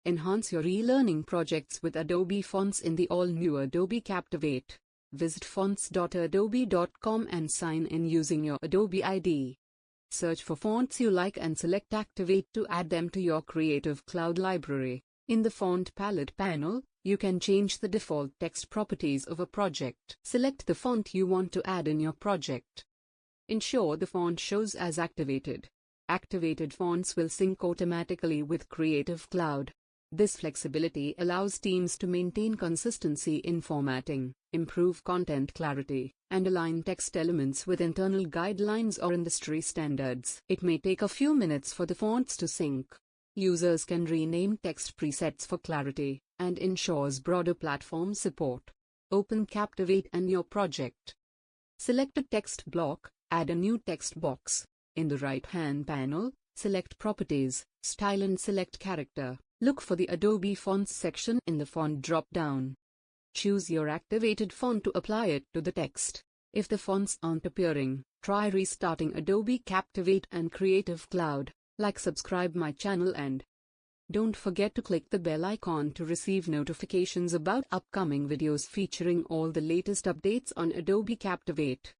Enhance your e-learning projects with Adobe Fonts in the all-new Adobe Captivate. Visit fonts.adobe.com and sign in using your Adobe ID. Search for fonts you like and select Activate to add them to your Creative Cloud library. In the Font Palette panel, you can change the default text properties of a project. Select the font you want to add in your project. Ensure the font shows as activated. Activated fonts will sync automatically with Creative Cloud. This flexibility allows teams to maintain consistency in formatting, improve content clarity, and align text elements with internal guidelines or industry standards. It may take a few minutes for the fonts to sync. Users can rename text presets for clarity, and ensures broader platform support. Open Captivate and your project. Select a text block, add a new text box. In the right-hand panel, select Properties, Style and select Character. Look for the Adobe Fonts section in the Font drop-down. Choose your activated font to apply it to the text. If the fonts aren't appearing, try restarting Adobe Captivate and Creative Cloud. Like, subscribe my channel and don't forget to click the bell icon to receive notifications about upcoming videos featuring all the latest updates on Adobe Captivate.